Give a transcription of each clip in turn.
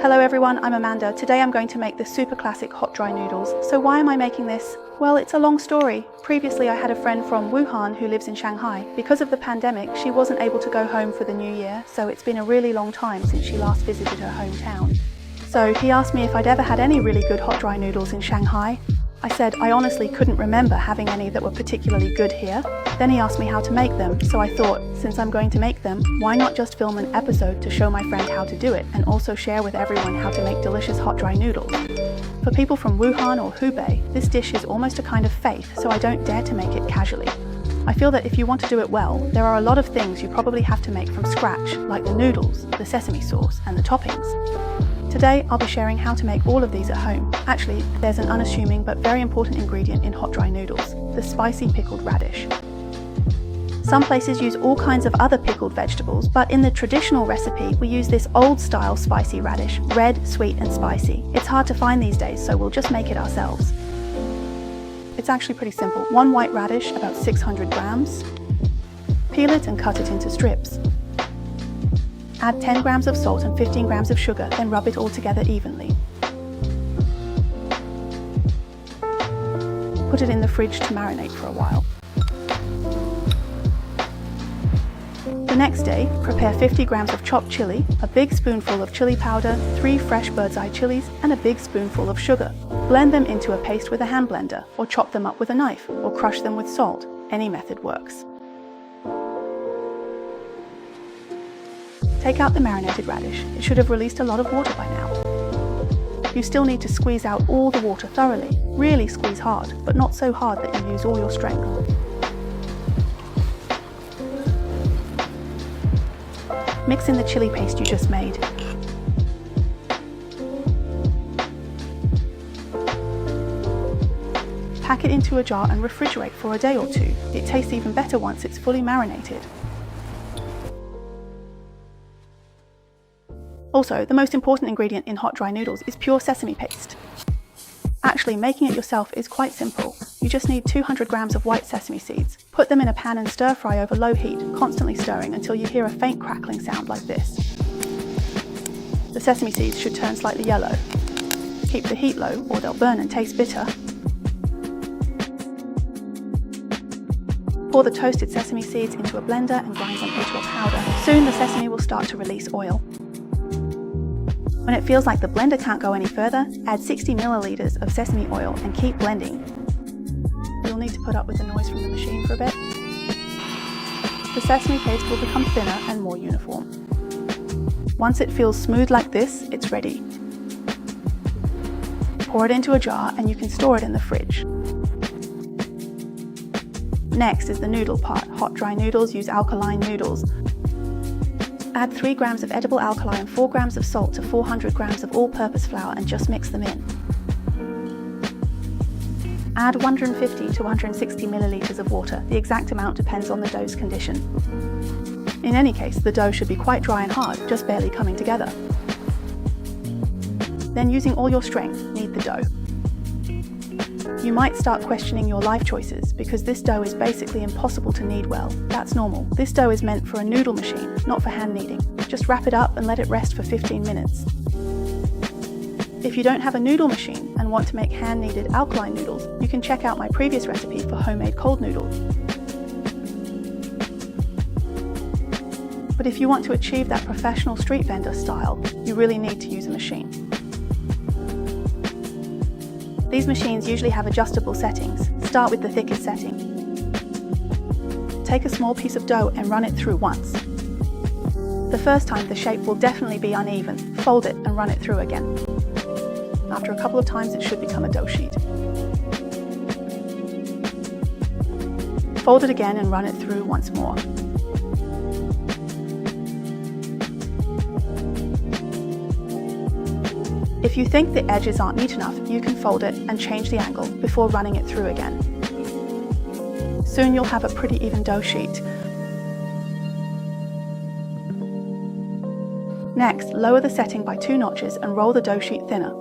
Hello everyone, I'm Amanda. Today I'm going to make the super classic hot dry noodles. So why am I making this? Well, it's a long story. Previously I had a friend from Wuhan who lives in Shanghai. Because of the pandemic, she wasn't able to go home for the new year, so it's been a really long time since she last visited her hometown. So he asked me if I'd ever had any really good hot dry noodles in Shanghai. I said I honestly couldn't remember having any that were particularly good here. Then he asked me how to make them, so I thought, since I'm going to make them, why not just film an episode to show my friend how to do it and also share with everyone how to make delicious hot dry noodles. For people from Wuhan or Hubei, this dish is almost a kind of faith, so I don't dare to make it casually. I feel that if you want to do it well, there are a lot of things you probably have to make from scratch, like the noodles, the sesame sauce, and the toppings. Today, I'll be sharing how to make all of these at home. Actually, there's an unassuming but very important ingredient in hot dry noodles, the spicy pickled radish. Some places use all kinds of other pickled vegetables, but in the traditional recipe, we use this old-style spicy radish, red, sweet, and spicy. It's hard to find these days, so we'll just make it ourselves. It's actually pretty simple. 1 white radish, about 600 grams. Peel it and cut it into strips. Add 10 grams of salt and 15 grams of sugar, then rub it all together evenly. Put it in the fridge to marinate for a while. The next day, prepare 50 grams of chopped chili, a big spoonful of chili powder, 3 fresh bird's eye chilies, and a big spoonful of sugar. Blend them into a paste with a hand blender, or chop them up with a knife, or crush them with salt. Any method works. Take out the marinated radish. It should have released a lot of water by now. You still need to squeeze out all the water thoroughly. Really squeeze hard, but not so hard that you use all your strength. Mix in the chili paste you just made. Pack it into a jar and refrigerate for a day or two. It tastes even better once it's fully marinated. Also, the most important ingredient in hot dry noodles is pure sesame paste. Actually, making it yourself is quite simple. You just need 200 grams of white sesame seeds. Put them in a pan and stir fry over low heat, constantly stirring until you hear a faint crackling sound like this. The sesame seeds should turn slightly yellow. Keep the heat low or they'll burn and taste bitter. Pour the toasted sesame seeds into a blender and grind them into a powder. Soon the sesame will start to release oil. When it feels like the blender can't go any further, add 60 milliliters of sesame oil and keep blending. You'll need to put up with the noise from the machine for a bit. The sesame paste will become thinner and more uniform. Once it feels smooth like this, it's ready. Pour it into a jar and you can store it in the fridge. Next is the noodle part. Hot dry noodles use alkaline noodles. Add 3 grams of edible alkali and 4 grams of salt to 400 grams of all-purpose flour and just mix them in. Add 150 to 160 milliliters of water. The exact amount depends on the dough's condition. In any case, the dough should be quite dry and hard, just barely coming together. Then, using all your strength, knead the dough. You might start questioning your life choices because this dough is basically impossible to knead well. That's normal. This dough is meant for a noodle machine, not for hand kneading. Just wrap it up and let it rest for 15 minutes. If you don't have a noodle machine and want to make hand-kneaded alkaline noodles, you can check out my previous recipe for homemade cold noodles. But if you want to achieve that professional street vendor style, you really need to use a machine. These machines usually have adjustable settings. Start with the thickest setting. Take a small piece of dough and run it through once. The first time the shape will definitely be uneven. Fold it and run it through again. After a couple of times it should become a dough sheet. Fold it again and run it through once more. If you think the edges aren't neat enough, you can fold it and change the angle before running it through again. Soon you'll have a pretty even dough sheet. Next, lower the setting by 2 notches and roll the dough sheet thinner.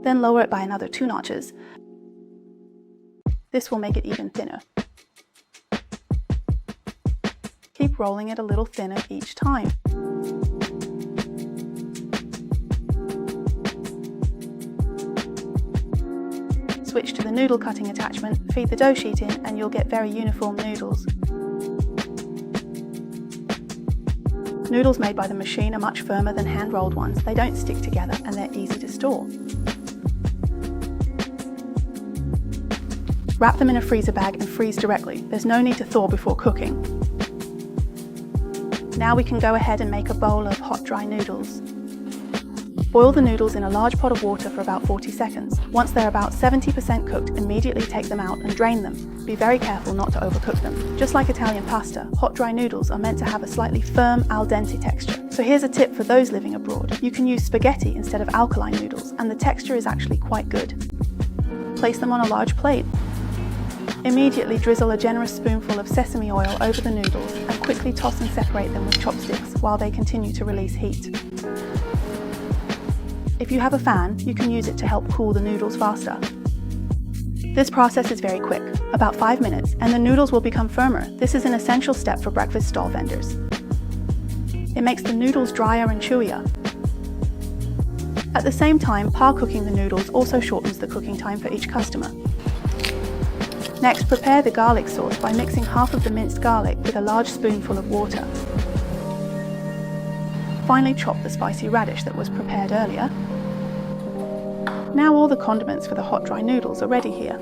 Then lower it by another 2 notches. This will make it even thinner. Keep rolling it a little thinner each time. Switch to the noodle cutting attachment, feed the dough sheet in, and you'll get very uniform noodles. Noodles made by the machine are much firmer than hand-rolled ones. They don't stick together and they're easy to store. Wrap them in a freezer bag and freeze directly. There's no need to thaw before cooking. Now we can go ahead and make a bowl of hot dry noodles. Boil the noodles in a large pot of water for about 40 seconds. Once they're about 70% cooked, immediately take them out and drain them. Be very careful not to overcook them. Just like Italian pasta, hot dry noodles are meant to have a slightly firm al dente texture. So here's a tip for those living abroad. You can use spaghetti instead of alkaline noodles, and the texture is actually quite good. Place them on a large plate. Immediately drizzle a generous spoonful of sesame oil over the noodles and quickly toss and separate them with chopsticks while they continue to release heat. If you have a fan, you can use it to help cool the noodles faster. This process is very quick, about 5 minutes, and the noodles will become firmer. This is an essential step for breakfast stall vendors. It makes the noodles drier and chewier. At the same time, par cooking the noodles also shortens the cooking time for each customer. Next, prepare the garlic sauce by mixing half of the minced garlic with a large spoonful of water. Finally, chop the spicy radish that was prepared earlier. Now all the condiments for the hot dry noodles are ready here.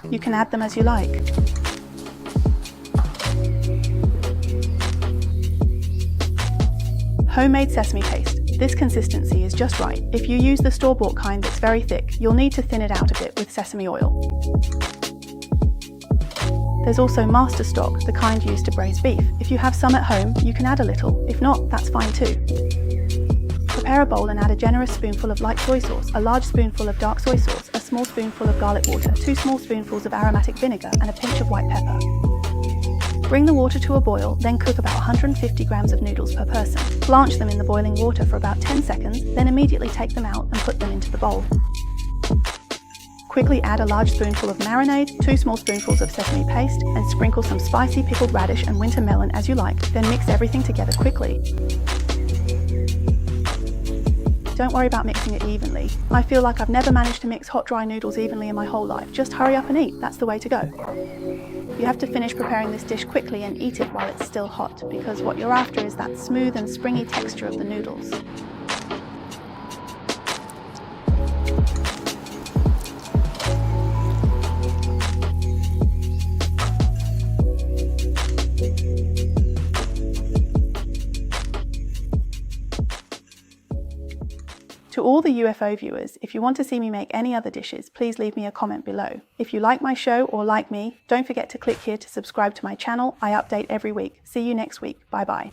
You can add them as you like. Homemade sesame paste. This consistency is just right. If you use the store-bought kind that's very thick, you'll need to thin it out a bit with sesame oil. There's also master stock, the kind used to braise beef. If you have some at home, you can add a little. If not, that's fine too. Prepare a bowl and add a generous spoonful of light soy sauce, a large spoonful of dark soy sauce, a small spoonful of garlic water, 2 small spoonfuls of aromatic vinegar, and a pinch of white pepper. Bring the water to a boil, then cook about 150 grams of noodles per person. Blanch them in the boiling water for about 10 seconds, then immediately take them out and put them into the bowl. Quickly add a large spoonful of marinade, 2 small spoonfuls of sesame paste, and sprinkle some spicy pickled radish and winter melon as you like, then mix everything together quickly. Don't worry about mixing it evenly. I feel like I've never managed to mix hot dry noodles evenly in my whole life. Just hurry up and eat, that's the way to go. You have to finish preparing this dish quickly and eat it while it's still hot, because what you're after is that smooth and springy texture of the noodles. To all the UFO viewers, if you want to see me make any other dishes, please leave me a comment below. If you like my show or like me, don't forget to click here to subscribe to my channel. I update every week. See you next week. Bye bye.